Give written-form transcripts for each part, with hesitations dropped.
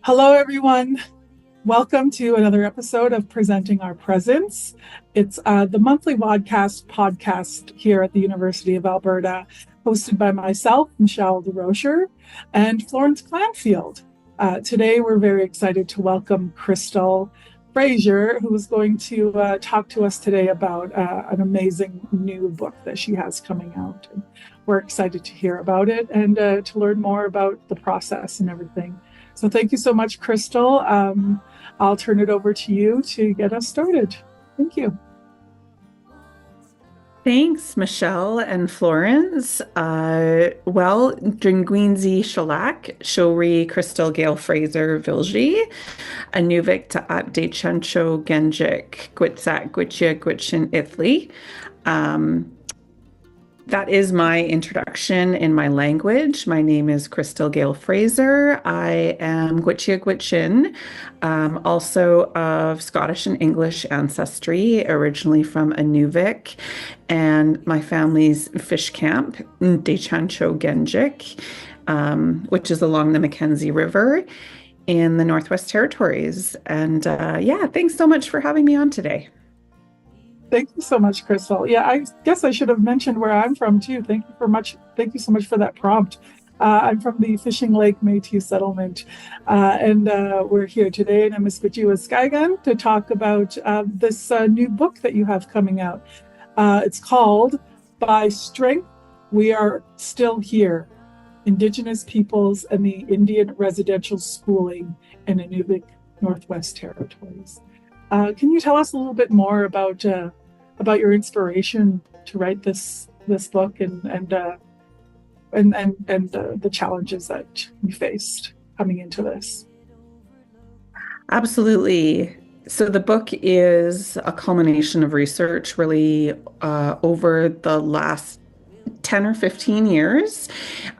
Hello, everyone. Welcome to another episode of Presenting Our Presence. It's the monthly podcast here at the University of Alberta, hosted by myself, Michelle Durocher, and Florence Glanfield. Today, we're very excited to welcome Gail Fraser, who is going to talk to us today about an amazing new book that she has coming out. And we're excited to hear about it and to learn more about the process and everything. So thank you so much, Gail. I'll turn it over to you to get us started. Thank you. Thanks, Michelle and Florence. Dring Gwinzi Shalak, Shori Crystal Gail Fraser Vilji, Anuvik to Update Chancho Genjik, Gwitzak Gwich'in Ithli. That is my introduction in my language. My name is Crystal Gail Fraser. I am Gwich'in, also of Scottish and English ancestry, originally from Anuvik, and my family's fish camp, Dechancho Genjik, which is along the Mackenzie River in the Northwest Territories. And thanks so much for having me on today. Thank you so much, Gail. Yeah, I guess I should have mentioned where I'm from too. Thank you so much for that prompt. I'm from the Fishing Lake Métis settlement, and we're here today in Amiskwaciwa to talk about this new book that you have coming out. It's called By Strength, We Are Still Here, Indigenous Peoples and the Indian Residential Schooling in Inuvik, Northwest Territories. Can you tell us a little bit more about your inspiration to write this book and the challenges that you faced coming into this? Absolutely. So the book is a culmination of research really over the last 10 or 15 years.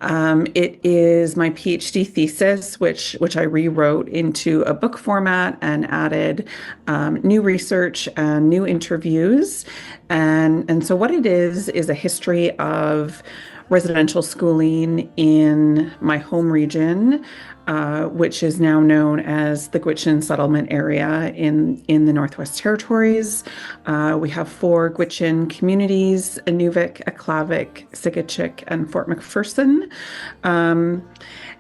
It is my PhD thesis, which I rewrote into a book format and added new research and new interviews. And so what it is a history of residential schooling in my home region, which is now known as the Gwich'in settlement area in the Northwest Territories. We have 4 Gwich'in communities: Inuvik, Aklavik, Sigachik, and Fort McPherson.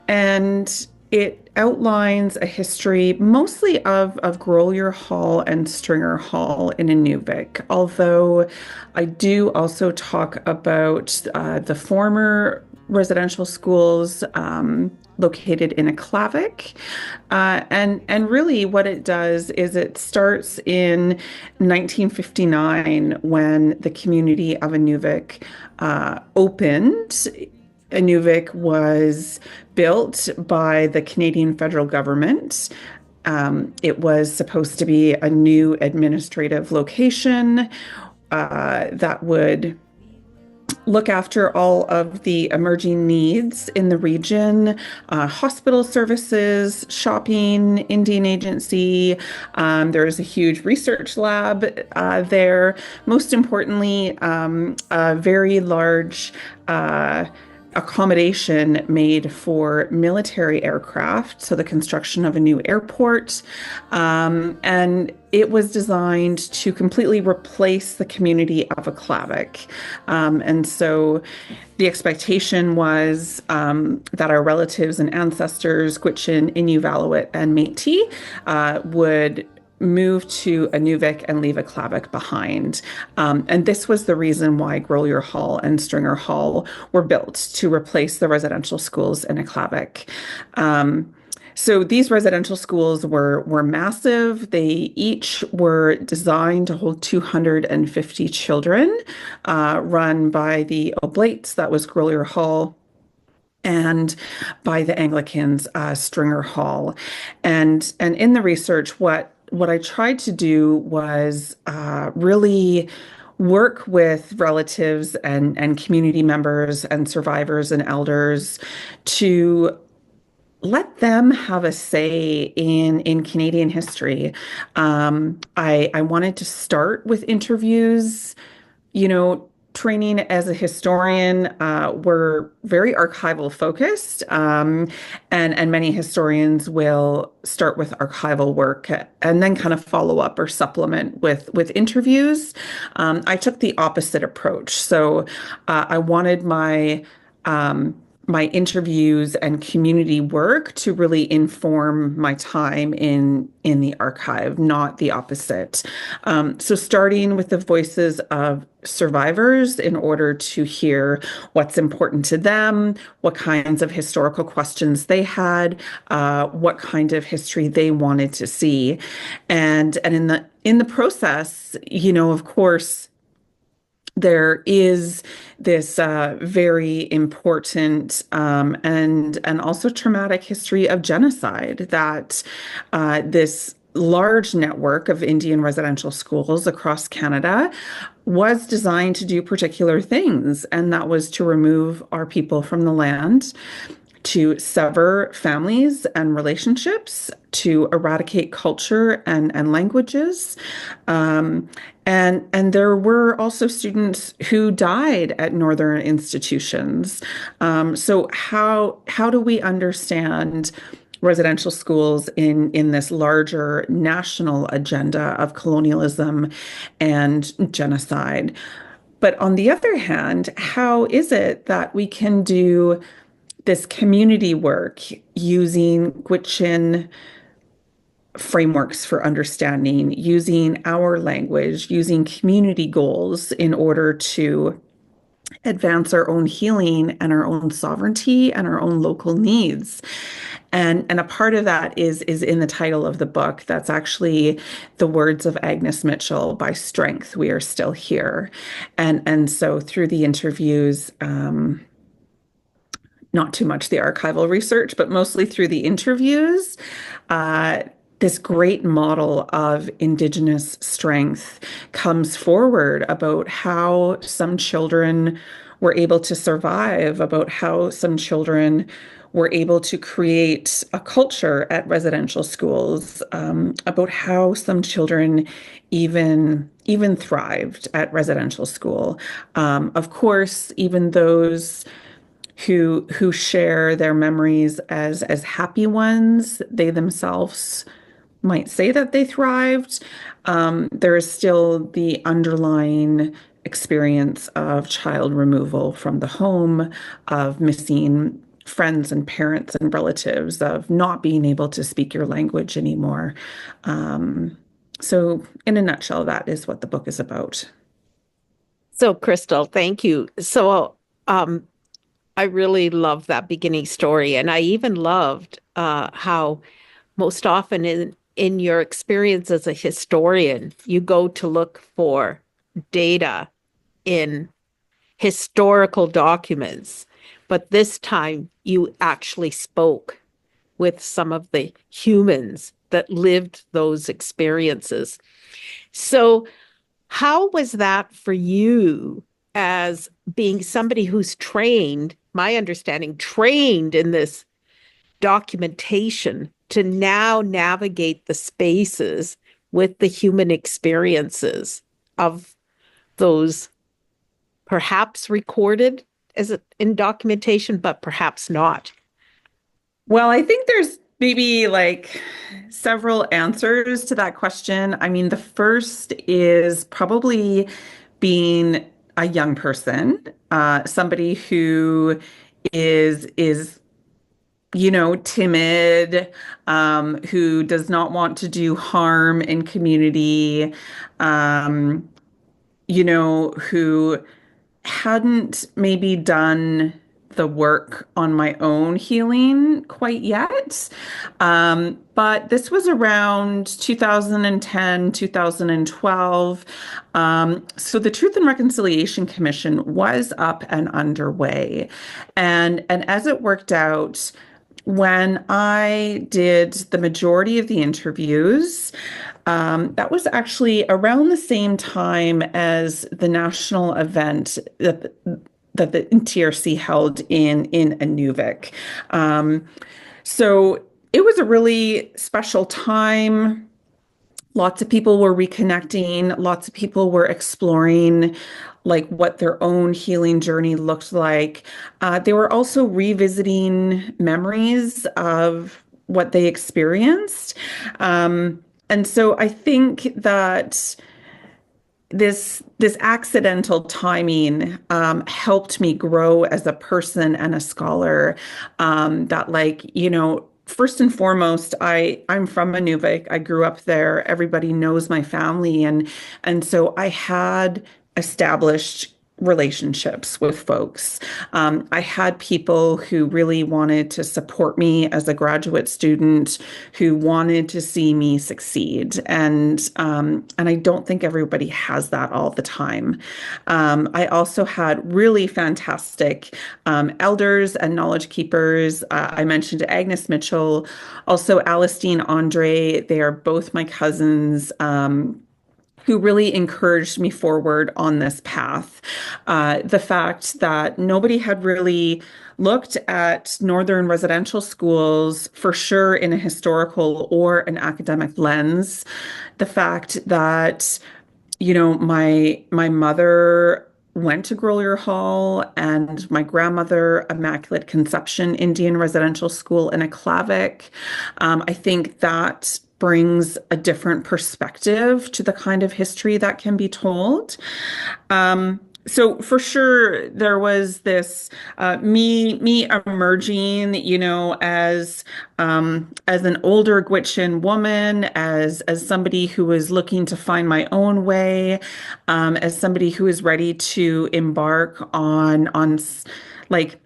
And it outlines a history mostly of Grolier Hall and Stringer Hall in Inuvik, although I do also talk about the former residential schools located in Aklavik. And really what it does is it starts in 1959 when the community of Inuvik opened. Inuvik was built by the Canadian federal government. It was supposed to be a new administrative location that would look after all of the emerging needs in the region, hospital services, shopping, Indian agency. There is a huge research lab there. Most importantly, a very large accommodation made for military aircraft, so the construction of a new airport. And it was designed to completely replace the community of Aklavik. And so the expectation was that our relatives and ancestors, Gwich'in, Inuvialuit, and Métis, would move to Inuvik and leave Aklavik behind. And this was the reason why Grolier Hall and Stringer Hall were built, to replace the residential schools in Aklavik. So these residential schools were massive. They each were designed to hold 250 children, run by the Oblates, that was Grolier Hall, and by the Anglicans, Stringer Hall. And in the research, what I tried to do was really work with relatives and community members and survivors and elders to let them have a say in Canadian history. I wanted to start with interviews, training as a historian, we're very archival focused, and many historians will start with archival work and then kind of follow up or supplement with interviews. I took the opposite approach, so I wanted my interviews and community work to really inform my time in the archive, not the opposite. So starting with the voices of survivors in order to hear what's important to them, what kinds of historical questions they had, what kind of history they wanted to see, and in the process, of course, there is this very important and also traumatic history of genocide that this large network of Indian residential schools across Canada was designed to do particular things, and that was to remove our people from the land, to sever families and relationships, to eradicate culture and languages. And there were also students who died at northern institutions. So how do we understand residential schools in this larger national agenda of colonialism and genocide? But on the other hand, how is it that we can do this community work using Gwich'in frameworks for understanding, using our language, using community goals in order to advance our own healing and our own sovereignty and our own local needs? And a part of that is in the title of the book. That's actually the words of Agnes Mitchell, "By strength, we are still here." And so through the interviews, not too much the archival research, but mostly through the interviews, this great model of Indigenous strength comes forward about how some children were able to survive, about how some children were able to create a culture at residential schools, about how some children even thrived at residential school. Of course, even those who share their memories as happy ones, they themselves might say that they thrived. There is still the underlying experience of child removal from the home, of missing friends and parents and relatives, of not being able to speak your language anymore. So in a nutshell, that is what the book is about. So, Crystal, thank you. So, I really love that beginning story, and I even loved how most often in your experience as a historian, you go to look for data in historical documents, but this time you actually spoke with some of the humans that lived those experiences. So, how was that for you as being somebody who's trained, my understanding, trained in this documentation to now navigate the spaces with the human experiences of those perhaps recorded as in documentation, but perhaps not? Well, I think there's maybe like several answers to that question. I mean, the first is probably being a young person, somebody who is timid, who does not want to do harm in community, who hadn't maybe done the work on my own healing quite yet. But this was around 2010, 2012. So the Truth and Reconciliation Commission was up and underway. And as it worked out, when I did the majority of the interviews, that was actually around the same time as the national event that the TRC held in Inuvik. So it was a really special time. Lots of people were reconnecting, lots of people were exploring like what their own healing journey looked like. They were also revisiting memories of what they experienced. And so I think that this accidental timing helped me grow as a person and a scholar. That, like, first and foremost, I'm from Inuvik. I grew up there. Everybody knows my family, and so I had established relationships with folks. I had people who really wanted to support me as a graduate student, who wanted to see me succeed, and I don't think everybody has that all the time. I also had really fantastic elders and knowledge keepers. I mentioned Agnes Mitchell, also Alistine Andre. They are both my cousins. Who really encouraged me forward on this path. The fact that nobody had really looked at Northern residential schools for sure in a historical or an academic lens. The fact that, my mother went to Grolier Hall and my grandmother, Immaculate Conception Indian Residential School in Aklavik. I think that brings a different perspective to the kind of history that can be told. So for sure, there was this me emerging, as an older Gwich'in woman, as somebody who was looking to find my own way, as somebody who is ready to embark on like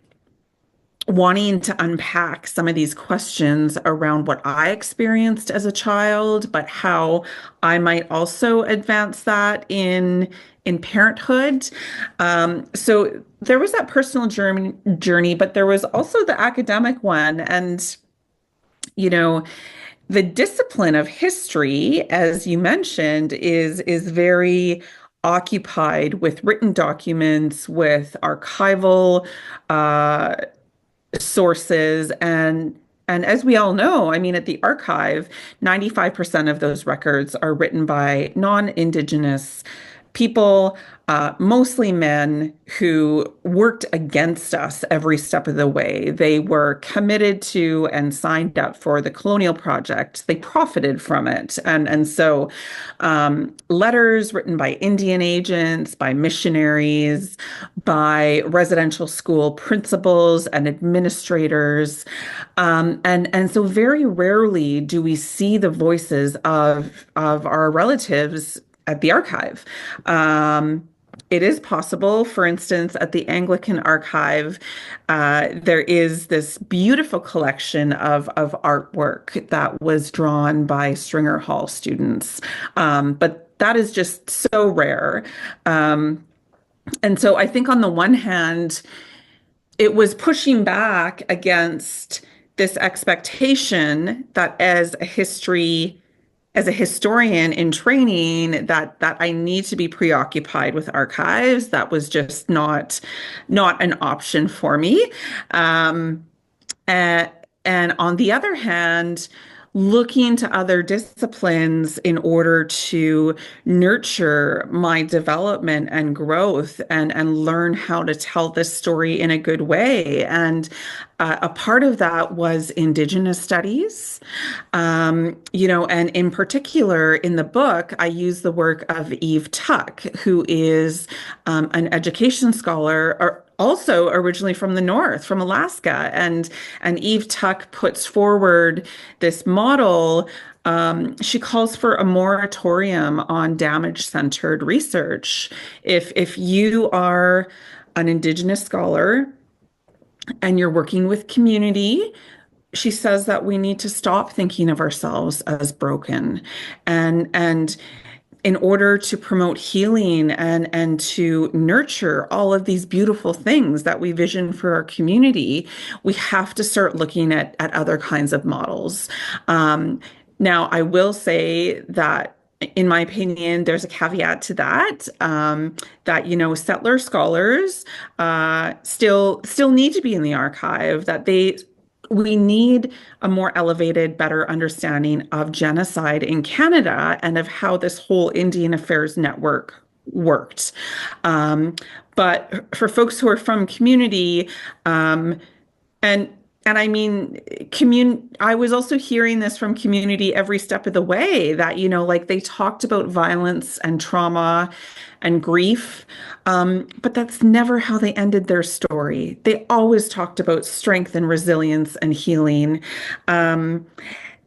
wanting to unpack some of these questions around what I experienced as a child, but how I might also advance that in parenthood. So there was that personal journey, but there was also the academic one. And, the discipline of history, as you mentioned, is very occupied with written documents, with archival sources, and as we all know, I mean, at the archive, 95% of those records are written by non-Indigenous people, mostly men who worked against us every step of the way. They were committed to and signed up for the colonial project. They profited from it. And so letters written by Indian agents, by missionaries, by residential school principals and administrators. And so very rarely do we see the voices of our relatives at the archive. It is possible, for instance, at the Anglican Archive, there is this beautiful collection of artwork that was drawn by Stringer Hall students. But that is just so rare. And so I think on the one hand, it was pushing back against this expectation that as a historian in training, that I need to be preoccupied with archives. That was just not an option for me. And on the other hand, looking to other disciplines in order to nurture my development and growth and learn how to tell this story in a good way. And a part of that was Indigenous studies. And in particular, in the book, I use the work of Eve Tuck, who is an education scholar, also originally from the North, from Alaska. And Eve Tuck puts forward this model. She calls for a moratorium on damage-centered research. If you are an Indigenous scholar and you're working with community, she says that we need to stop thinking of ourselves as broken. And in order to promote healing and to nurture all of these beautiful things that we vision for our community, we have to start looking at other kinds of models. Now, I will say that in my opinion, there's a caveat to that, that, settler scholars still need to be in the archive, that we need a more elevated, better understanding of genocide in Canada and of how this whole Indian Affairs network worked. Um, but for folks who are from community, um, and and I mean, I was also hearing this from community every step of the way that, like they talked about violence and trauma and grief, but that's never how they ended their story. They always talked about strength and resilience and healing. Um,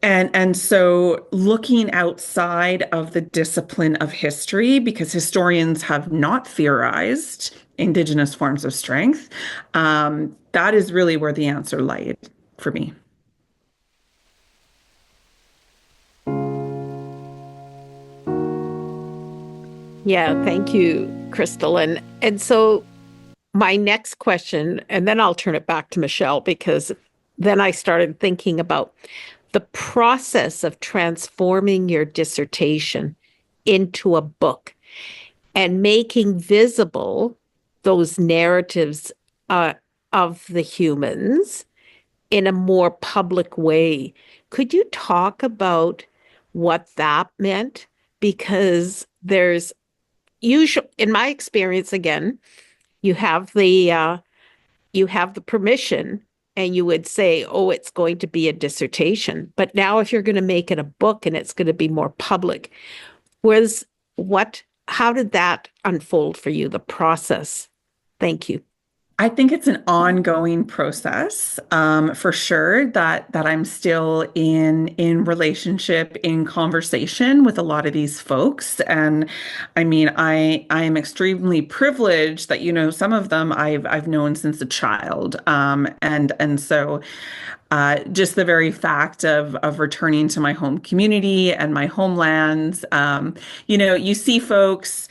and so looking outside of the discipline of history, because historians have not theorized Indigenous forms of strength, that is really where the answer lied for me. Yeah, thank you, Crystal. And so my next question, and then I'll turn it back to Michelle, because then I started thinking about the process of transforming your dissertation into a book and making visible those narratives of the humans in a more public way. Could you talk about what that meant? Because there's usually, in my experience, again, you have the permission and you would say, oh, it's going to be a dissertation. But now if you're going to make it a book and it's going to be more public, was how did that unfold for you, the process? Thank you. I think it's an ongoing process, for sure. That I'm still in relationship, in conversation with a lot of these folks, and I mean, I am extremely privileged that some of them I've known since a child, and so. Just the very fact of returning to my home community and my homelands. You see folks,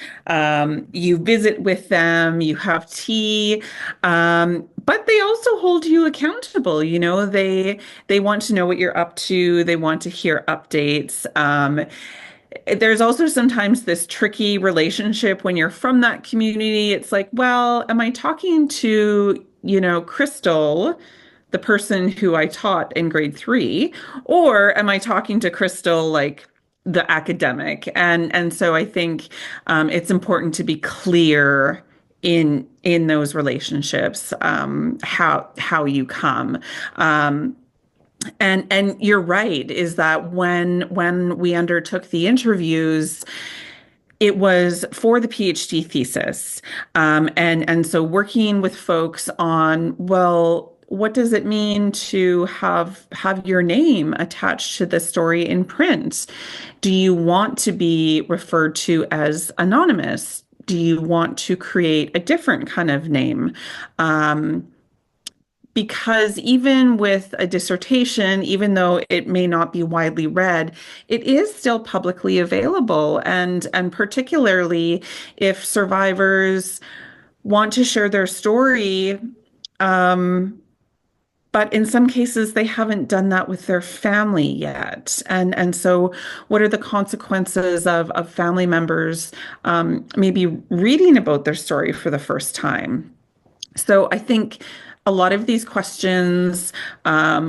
you visit with them, you have tea, but they also hold you accountable. They want to know what you're up to. They want to hear updates. There's also sometimes this tricky relationship when you're from that community. It's like, well, am I talking to, Crystal, the person who I taught in grade 3, or am I talking to Crystal, like the academic? And so I think it's important to be clear in those relationships, how you come. And you're right, is that when we undertook the interviews, it was for the PhD thesis. And so working with folks on, well, what does it mean to have your name attached to the story in print? Do you want to be referred to as anonymous? Do you want to create a different kind of name? Because even with a dissertation, even though it may not be widely read, it is still publicly available. And particularly if survivors want to share their story, but in some cases they haven't done that with their family yet. And so what are the consequences of family members maybe reading about their story for the first time? So I think a lot of these questions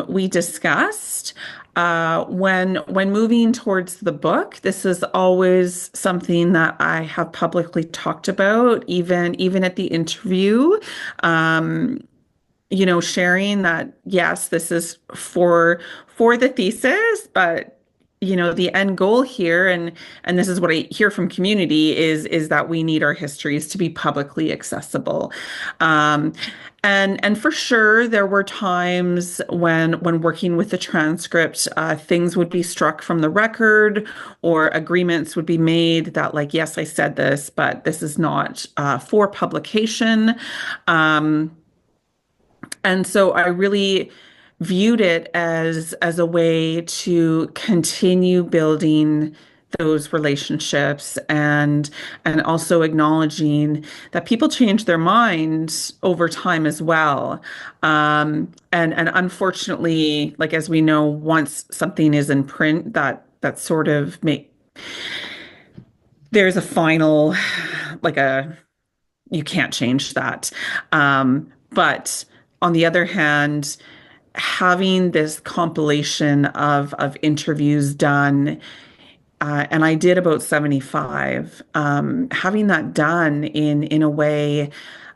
we discussed when moving towards the book. This is always something that I have publicly talked about, even at the interview. Sharing that, yes, this is for the thesis, but the end goal here, and this is what I hear from community, is that we need our histories to be publicly accessible. And for sure, there were times when working with the transcript, things would be struck from the record, or agreements would be made that, like, yes, I said this, but this is not for publication. And so I really viewed it as a way to continue building those relationships, and also acknowledging that people change their minds over time as well. And unfortunately, like, as we know, once something is in print, that sort of there's a final, like, you can't change that. But on the other hand, having this compilation of interviews done and I did about 75. Having that done in a way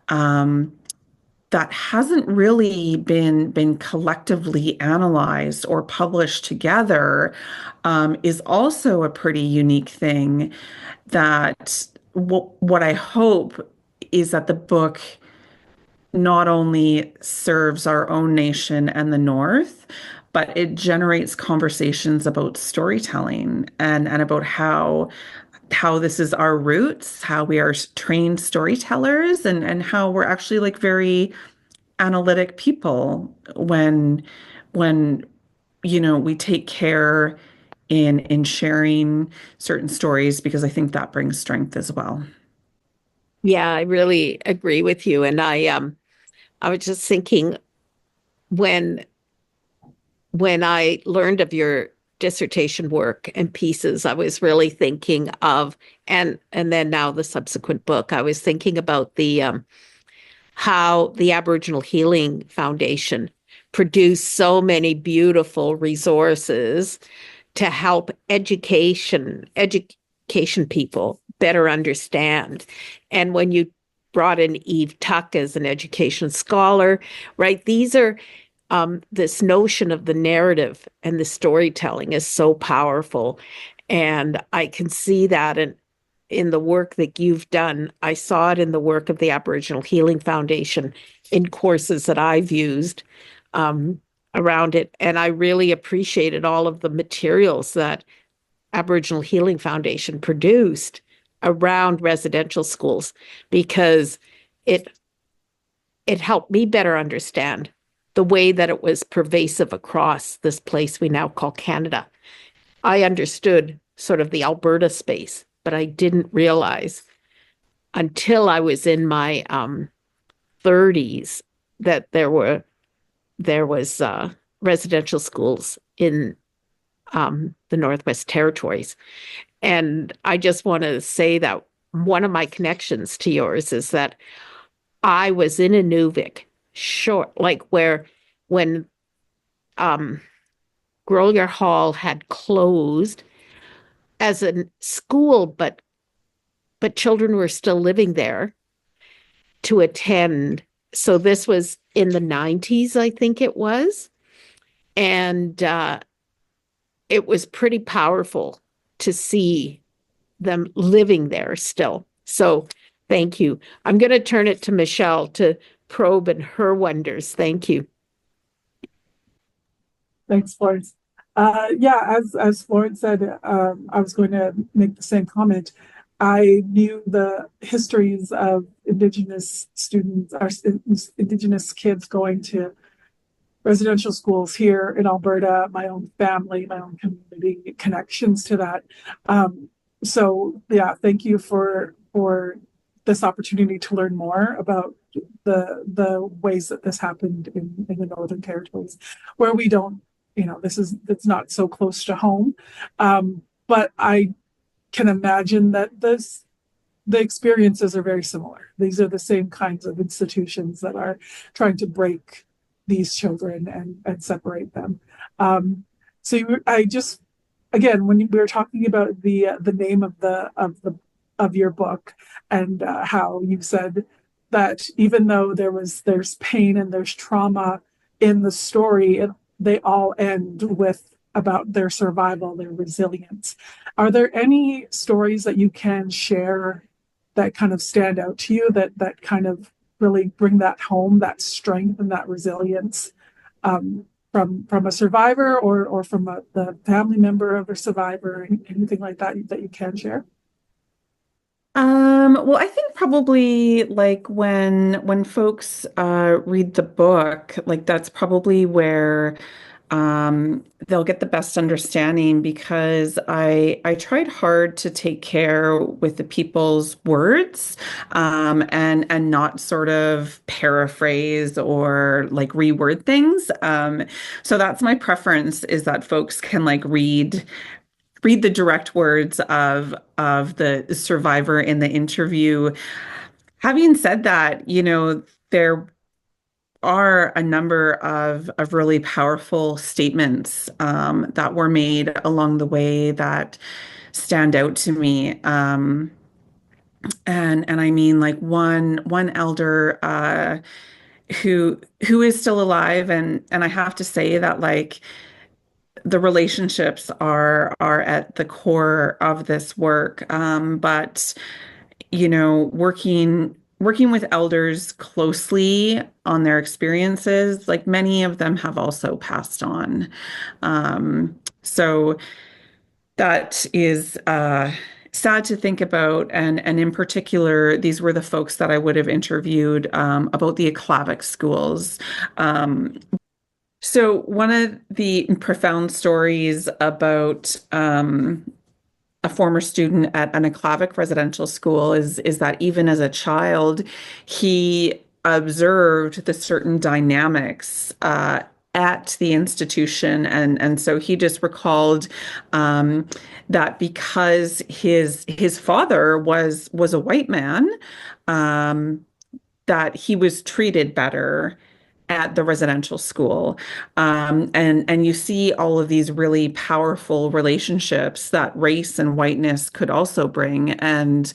um, that hasn't really been collectively analyzed or published together is also a pretty unique thing. That what I hope is that the book not only serves our own nation and the North, but it generates conversations about storytelling and about how this is our roots, how we are trained storytellers, and how we're actually like very analytic people when we take care in sharing certain stories, because I think that brings strength as well. Yeah, I really agree with you. And I was just thinking when I learned of your dissertation work and pieces, I was really thinking of and then now the subsequent book, I was thinking about the how the Aboriginal Healing Foundation produced so many beautiful resources to help education people better understand. And when you brought in Eve Tuck as an education scholar, right? These are this notion of the narrative and the storytelling is so powerful. And I can see that in the work that you've done. I saw it in the work of the Aboriginal Healing Foundation in courses that I've used around it. And I really appreciated all of the materials that Aboriginal Healing Foundation produced around residential schools because it it helped me better understand the way that it was pervasive across this place we now call Canada. I understood sort of the Alberta space, but I didn't realize until I was in my 30s that there was residential schools in the Northwest Territories. And I just want to say that one of my connections to yours is that I was in Inuvik, short, like where when um, Grolier Hall had closed as a school, but children were still living there to attend. So this was in the 90s, I think it was. And it was pretty powerful to see them living there still. So thank you. I'm going to turn it to Michelle to probe in her wonders. Thank you. Thanks, Florence. Yeah, as Florence said, I was going to make the same comment. I knew the histories of Indigenous students, our Indigenous kids going to residential schools here in Alberta, my own family, my own community connections to that. So yeah, thank you for this opportunity to learn more about the ways that this happened in the Northern Territories, where we don't, it's not so close to home. But I can imagine that the experiences are very similar. These are the same kinds of institutions that are trying to break these children and separate them. I just, again, when we were talking about the name of your book and how you said that even though there's pain and there's trauma in the story, they all end with about their survival, their resilience. Are there any stories that you can share that kind of stand out to you that kind of really bring that home, that strength and that resilience from a survivor or from the family member of a survivor, anything like that you can share? Well, I think probably like when folks read the book, like that's probably where they'll get the best understanding, because I tried hard to take care with the people's words and not sort of paraphrase or like reword things. So that's my preference, is that folks can like read the direct words of the survivor in the interview. Having said that, there are a number of really powerful statements that were made along the way that stand out to me. And I mean, like one elder who is still alive, and I have to say that, like, the relationships are at the core of this work. But working with elders closely on their experiences, like, many of them have also passed on. So that is sad to think about. And in particular, these were the folks that I would have interviewed about the Aklavik schools. So one of the profound stories about a former student at an Aklavik residential school is that even as a child, he observed the certain dynamics at the institution, and so he just recalled that because his father was a white man, that he was treated better at the residential school. And you see all of these really powerful relationships that race and whiteness could also bring. And,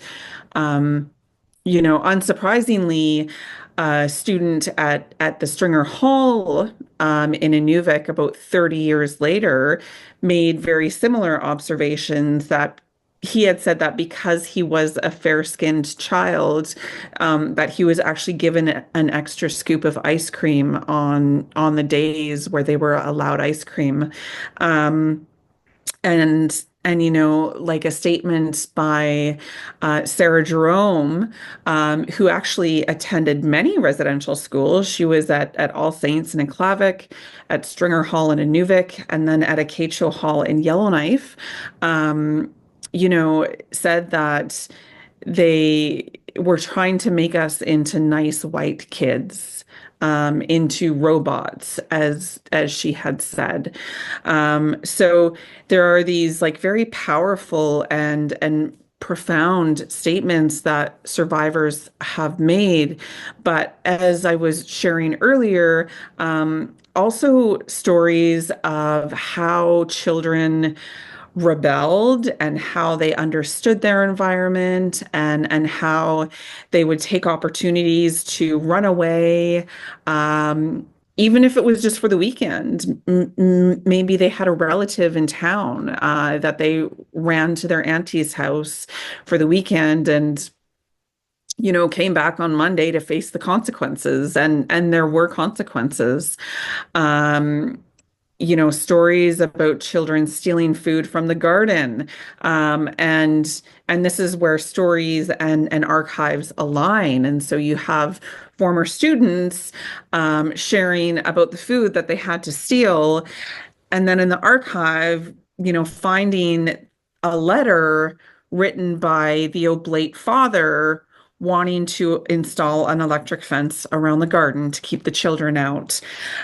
unsurprisingly, a student at the Stringer Hall in Inuvik about 30 years later made very similar observations, that he had said that because he was a fair-skinned child, that he was actually given an extra scoop of ice cream on the days where they were allowed ice cream. And like a statement by Sarah Jerome, who actually attended many residential schools. She was at All Saints in Aklavik, at Stringer Hall in Inuvik, and then at Acacio Hall in Yellowknife. Said that they were trying to make us into nice white kids, into robots, as she had said. So there are these, like, very powerful and profound statements that survivors have made. But as I was sharing earlier, also stories of how children rebelled and how they understood their environment, and how they would take opportunities to run away, even if it was just for the weekend. Maybe they had a relative in town that they ran to their auntie's house for the weekend, and came back on Monday to face the consequences, and there were consequences. Stories about children stealing food from the garden. And this is where stories and archives align. And so you have former students sharing about the food that they had to steal. And then in the archive, finding a letter written by the oblate father wanting to install an electric fence around the garden to keep the children out.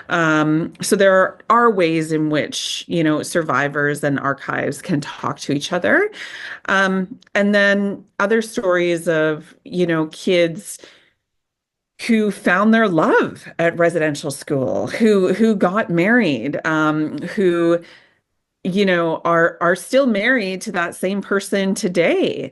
So there are ways in which, survivors and archives can talk to each other. And then other stories of, kids who found their love at residential school, who got married, who are still married to that same person today.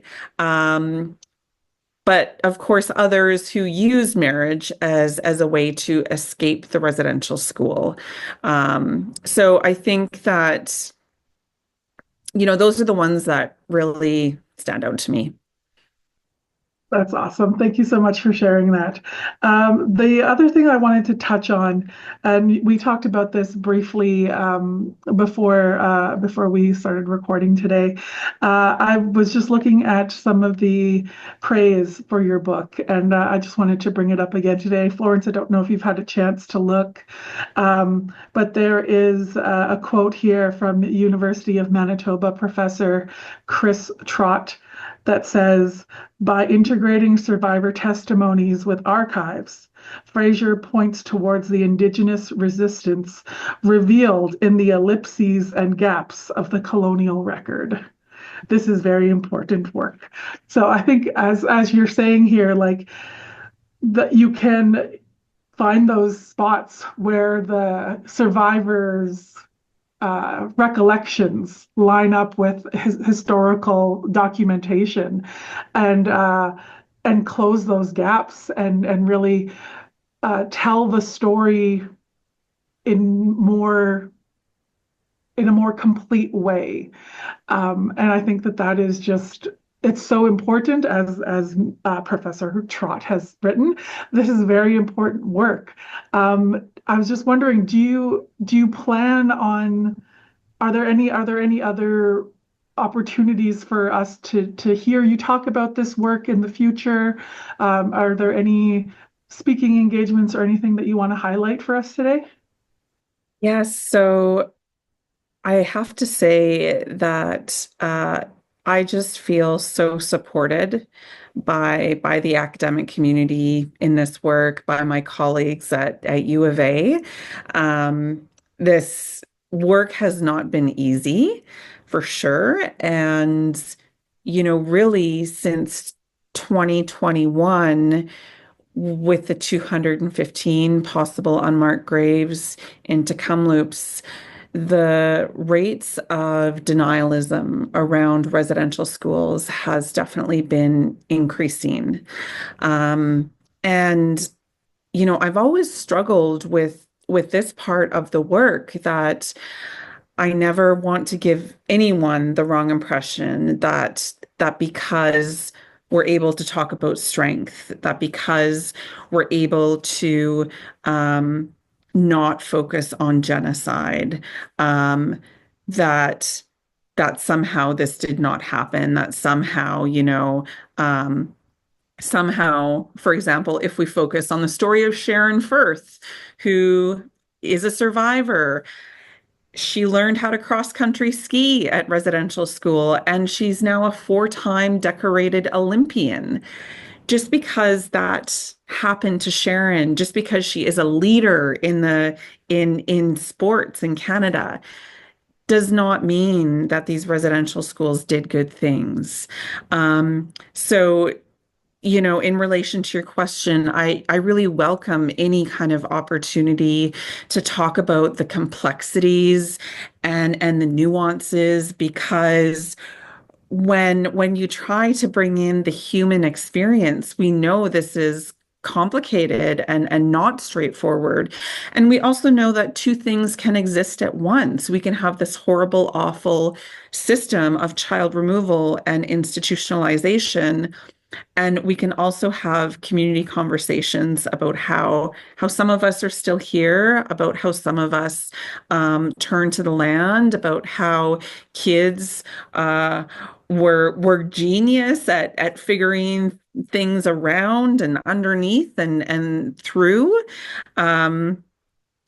But of course, others who use marriage as a way to escape the residential school. So I think that, those are the ones that really stand out to me. That's awesome. Thank you so much for sharing that. The other thing I wanted to touch on, and we talked about this briefly before we started recording today. I was just looking at some of the praise for your book, and I just wanted to bring it up again today. Florence, I don't know if you've had a chance to look, but there is a quote here from University of Manitoba professor Chris Trott that says, by integrating survivor testimonies with archives, Fraser points towards the Indigenous resistance revealed in the ellipses and gaps of the colonial record. This is very important work. So I think as you're saying here, like, that you can find those spots where the survivors' recollections line up with historical documentation, and and close those gaps, and really tell the story in more in a more complete way. And I think that that is just, it's so important, as Professor Trott has written. This is very important work. I was just wondering, do you plan on, are there any other opportunities for us to hear you talk about this work in the future? Are there any speaking engagements or anything that you want to highlight for us today? Yes, so I have to say that I just feel so supported by the academic community in this work, by my colleagues at U of A. This work has not been easy, for sure. And, really since 2021, with the 215 possible unmarked graves in Kamloops, the rates of denialism around residential schools has definitely been increasing. And, I've always struggled with this part of the work, that I never want to give anyone the wrong impression that because we're able to talk about strength, that because we're able to not focus on genocide, that that somehow this did not happen, that somehow, somehow, for example, if we focus on the story of Sharon Firth, who is a survivor, she learned how to cross-country ski at residential school, and she's now a four-time decorated Olympian. Just because that happened to Sharon, just because she is a leader in sports in Canada, does not mean that these residential schools did good things. So in relation to your question, I really welcome any kind of opportunity to talk about the complexities and the nuances, because when you try to bring in the human experience, we know this is complicated and not straightforward. And we also know that two things can exist at once. We can have this horrible, awful system of child removal and institutionalization, and we can also have community conversations about how some of us are still here, about how some of us turn to the land, about how kids were genius at figuring things around and underneath and through.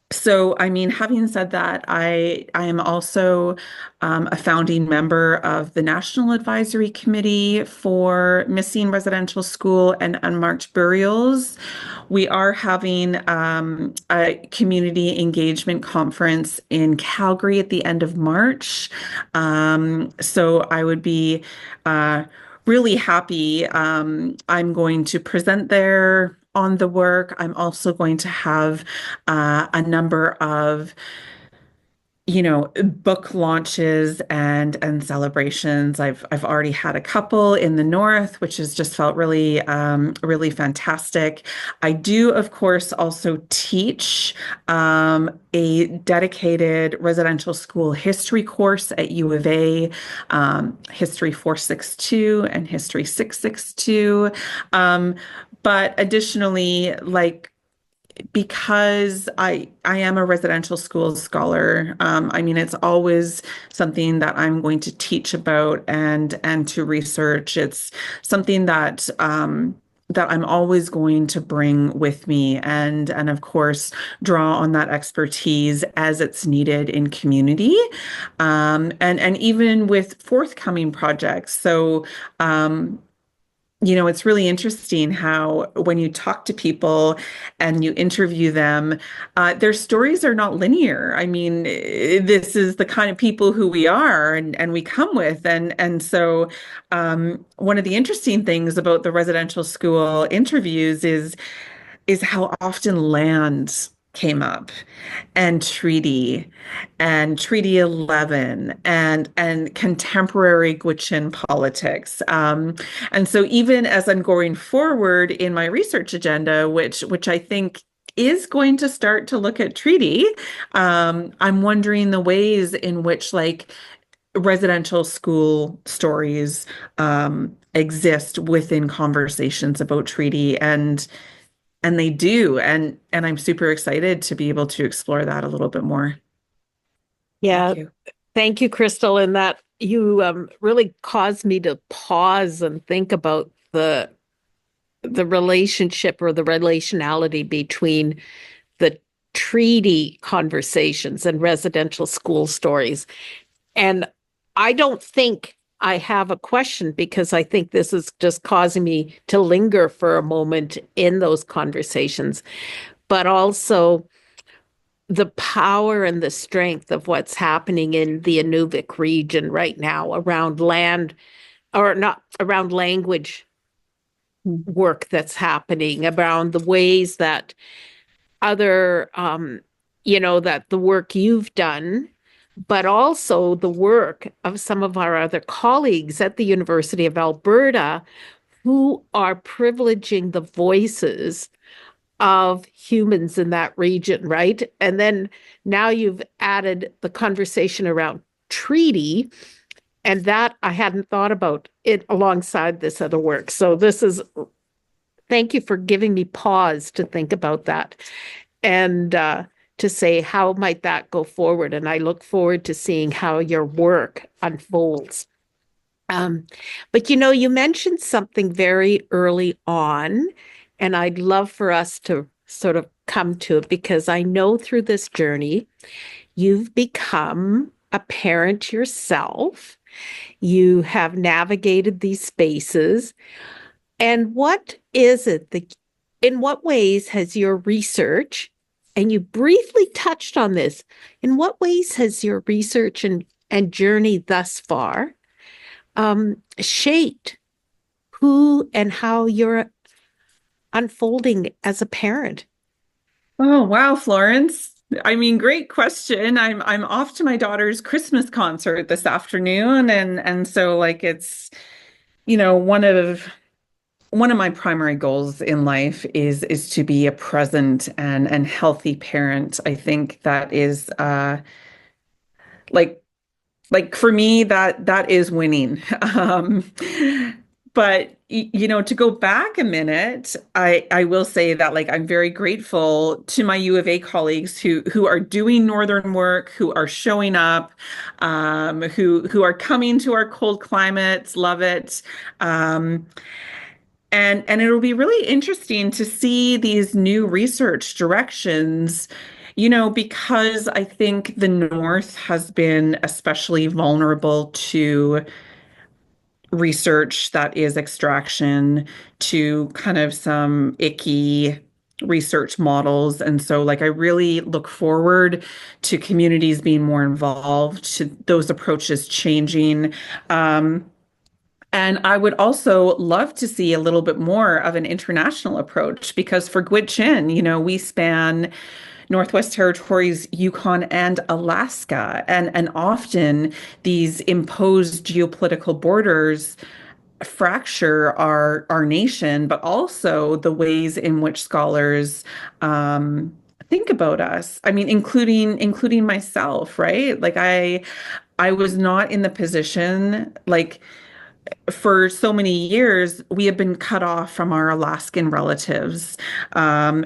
So, I mean, having said that, I am also a founding member of the National Advisory Committee for Missing Residential School and Unmarked Burials. We are having a community engagement conference in Calgary at the end of March. So I would be really happy. I'm going to present there on the work. I'm also going to have a number of book launches and celebrations. I've already had a couple in the north, which has just felt really really fantastic. I do, of course, also teach a dedicated residential school history course at U of A, History 462 and History 662. But additionally, because I am a residential school scholar, I mean, it's always something that I'm going to teach about and to research. It's something that that I'm always going to bring with me, and of course draw on that expertise as it's needed in community, and even with forthcoming projects. So it's really interesting how when you talk to people and you interview them, their stories are not linear. I mean, this is the kind of people who we are and we come with. And so one of the interesting things about the residential school interviews is is how often land came up and Treaty 11 and contemporary Gwich'in politics. And so even as I'm going forward in my research agenda, which I think is going to start to look at treaty, I'm wondering the ways in which like residential school stories exist within conversations about treaty and they do and I'm super excited to be able to explore that a little bit more. Yeah, Thank you. thank you, Crystal. And that you really caused me to pause and think about the relationship or the relationality between the treaty conversations and residential school stories. And I don't think I have a question because I think this is just causing me to linger for a moment in those conversations, but also the power and the strength of what's happening in the Inuvik region right now around land or not around language work that's happening, around the ways that other, that the work you've done, but also the work of some of our other colleagues at the University of Alberta who are privileging the voices of humans in that region, right? And then now you've added the conversation around treaty, and that I hadn't thought about it alongside this other work. So thank you for giving me pause to think about that and to say, how might that go forward? And I look forward to seeing how your work unfolds. But you mentioned something very early on, and I'd love for us to sort of come to it because I know through this journey, you've become a parent yourself. You have navigated these spaces. And in what ways has your research, and you briefly touched on this, in what ways has your research and journey thus far shaped who and how you're unfolding as a parent? Oh, wow, Florence. I mean, great question. I'm off to my daughter's Christmas concert this afternoon and so like it's one of my primary goals in life is to be a present and healthy parent. I think that is like for me that is winning. But to go back a minute, I will say that like I'm very grateful to my U of A colleagues who are doing northern work, who are showing up, who are coming to our cold climates, love it. And it'll be really interesting to see these new research directions, because I think the North has been especially vulnerable to research that is extraction, to kind of some icky research models. And so, like, I really look forward to communities being more involved, to those approaches changing. And I would also love to see a little bit more of an international approach because for Gwich'in, we span Northwest Territories, Yukon, and Alaska. And often these imposed geopolitical borders fracture our nation, but also the ways in which scholars think about us. I mean, including myself, right? Like I was not in the position like for so many years, we have been cut off from our Alaskan relatives, and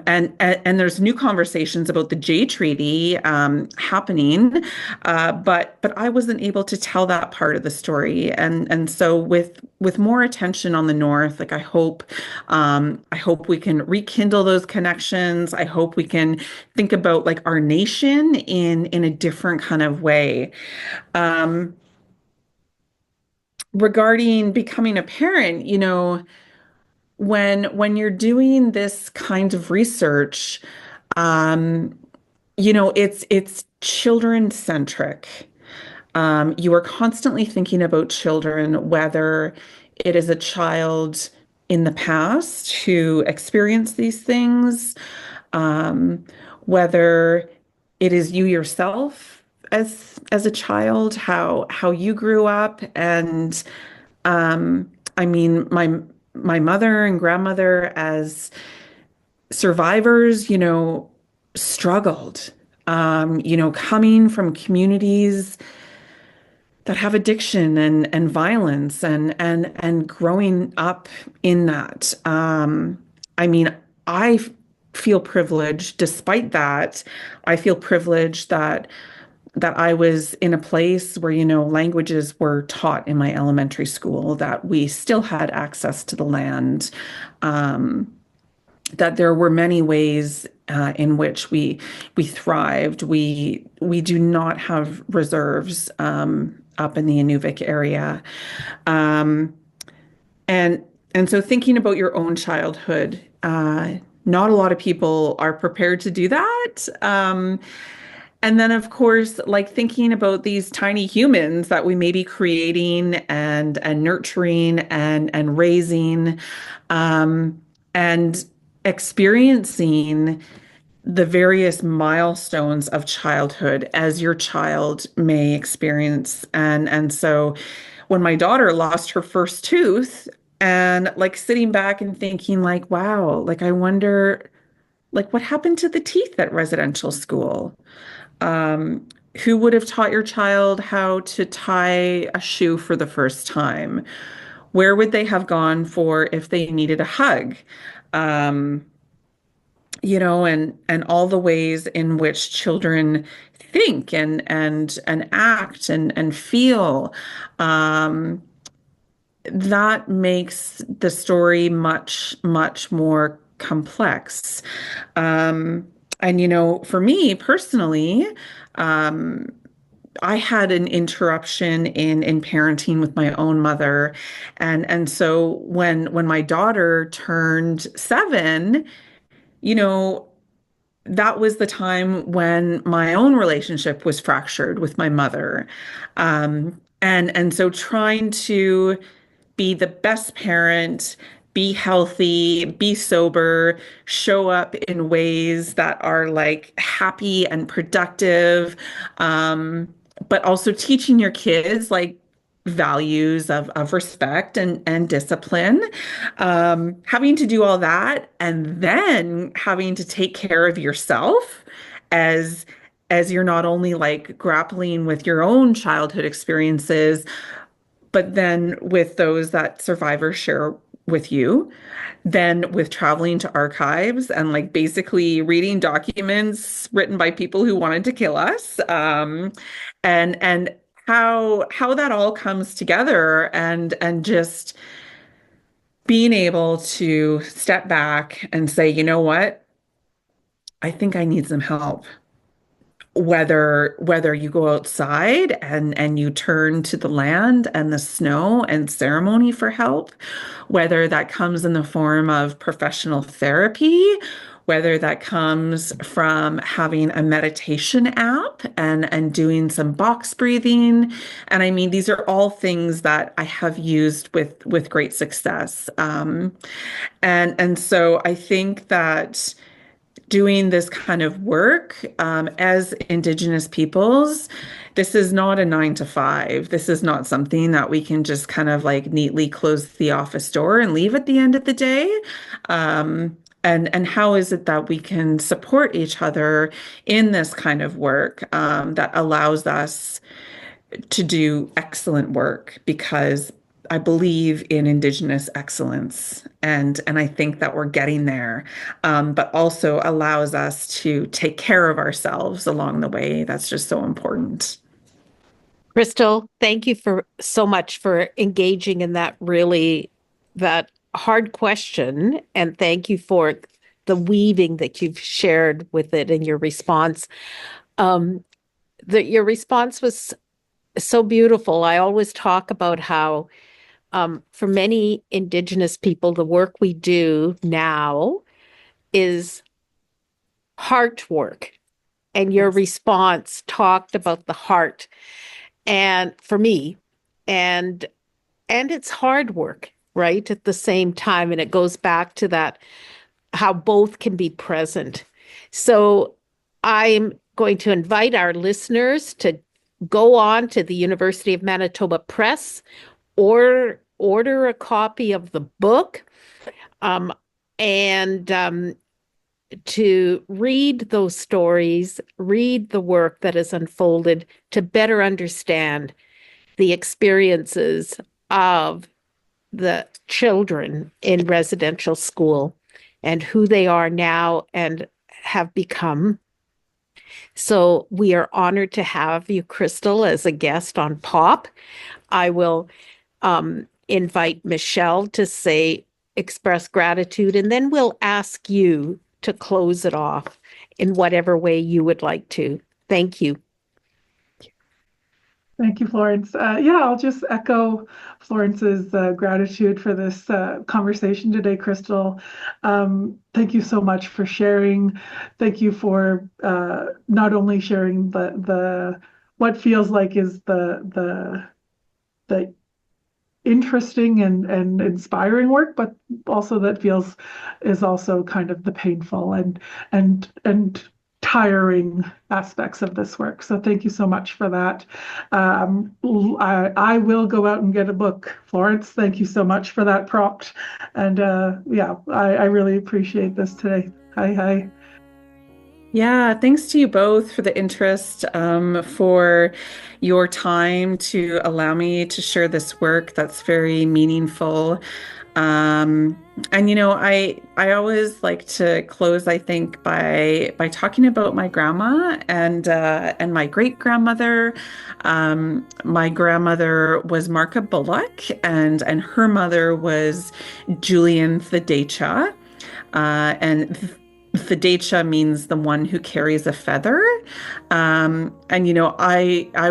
there's new conversations about the Jay Treaty happening, but I wasn't able to tell that part of the story, and so with more attention on the North, like I hope we can rekindle those connections. I hope we can think about like our nation in a different kind of way. Regarding becoming a parent, when you're doing this kind of research, um, it's children centric. You are constantly thinking about children, whether it is a child in the past who experience these things, um, whether it is you yourself as a child, how you grew up, and I mean my mother and grandmother as survivors, struggled, coming from communities that have addiction and violence and growing up in that. I mean, I feel privileged despite that. I feel privileged that I was in a place where, languages were taught in my elementary school, that we still had access to the land, that there were many ways in which we thrived. We do not have reserves up in the Inuvik area, um, and and so thinking about your own childhood, not a lot of people are prepared to do that. And then, of course, like thinking about these tiny humans that we may be creating and nurturing and raising, and experiencing the various milestones of childhood as your child may experience. And so when my daughter lost her first tooth, and like sitting back and thinking like, wow, like I wonder like what happened to the teeth at residential school? Um, who would have taught your child how to tie a shoe for the first time? Where would they have gone for if they needed a hug? Um, and all the ways in which children think and act and feel. Um, that makes the story much, much more complex. Um, and for me personally, um, I had an interruption in parenting with my own mother, and so when my daughter turned 7, you know, that was the time when my own relationship was fractured with my mother. And so trying to be the best parent, be healthy, be sober, show up in ways that are like happy and productive, but also teaching your kids like values of respect and discipline, having to do all that and then having to take care of yourself as you're not only like grappling with your own childhood experiences, but then with those that survivors share with you, then with traveling to archives and like basically reading documents written by people who wanted to kill us, and how that all comes together, and just being able to step back and say, you know what, I think I need some help. Whether you go outside and you turn to the land and the snow and ceremony for help, whether that comes in the form of professional therapy, whether that comes from having a meditation app and doing some box breathing. And I mean, these are all things that I have used with great success. And so I think that doing this kind of work, as Indigenous peoples, this is not a 9 to 5. This is not something that we can just kind of like neatly close the office door and leave at the end of the day. And how is it that we can support each other in this kind of work, that allows us to do excellent work, because I believe in Indigenous excellence, and I think that we're getting there, but also allows us to take care of ourselves along the way. That's just so important. Crystal, thank you for so much for engaging in that hard question, and thank you for the weaving that you've shared with it in your response. Um, your response was so beautiful. I always talk about how, for many Indigenous people, the work we do now is heart work. And your Yes. response talked about the heart. And for me, and it's hard work. right, at the same time. And it goes back to that, how both can be present. So I'm going to invite our listeners to go on to the University of Manitoba Press or order a copy of the book, and to read those stories, read the work that is unfolded to better understand the experiences of the children in residential school and who they are now and have become. So we are honored to have you, Crystal, as a guest on POP. I will invite Michelle to express gratitude, and then we'll ask you to close it off in whatever way you would like to. Thank you. Thank you, Florence. I'll just echo Florence's gratitude for this conversation today, Crystal. Thank you so much for sharing. Thank you for not only sharing the what feels like is the interesting and inspiring work, but also that is also kind of the painful and tiring aspects of this work. So thank you so much for that. I will go out and get a book. Florence, thank you so much for that prompt. And I really appreciate this today. Hi. Yeah, thanks to you both for the interest, for your time to allow me to share this work that's very meaningful. And I always like to close, I think, by talking about my grandma and my great grandmother. My grandmother was Marka Bullock, and her mother was Julian Thedecha. And Thedecha means the one who carries a feather. I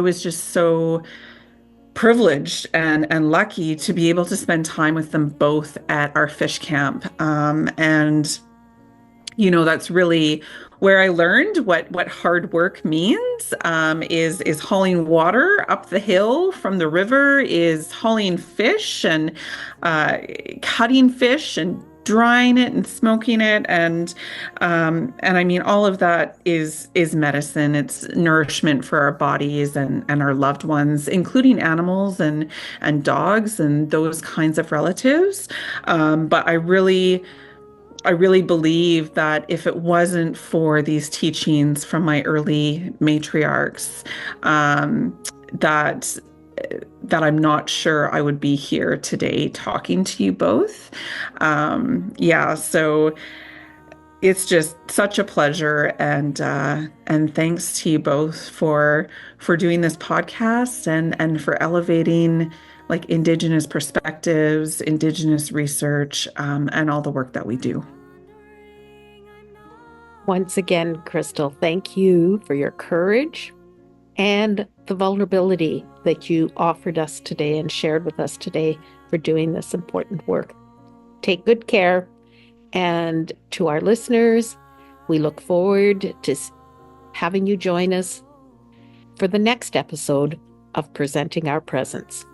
was just so privileged and lucky to be able to spend time with them both at our fish camp. That's really where I learned what hard work means, is hauling water up the hill from the river, is hauling fish and cutting fish and drying it and smoking it, and I mean all of that is medicine. It's nourishment for our bodies and our loved ones, including animals and dogs and those kinds of relatives. But I really believe that if it wasn't for these teachings from my early matriarchs, that I'm not sure I would be here today talking to you both. So it's just such a pleasure, and thanks to you both for doing this podcast and for elevating like Indigenous perspectives, Indigenous research, and all the work that we do. Once again, Crystal, thank you for your courage and the vulnerability that you offered us today and shared with us today for doing this important work. Take good care. And to our listeners, we look forward to having you join us for the next episode of Presenting Our Presence.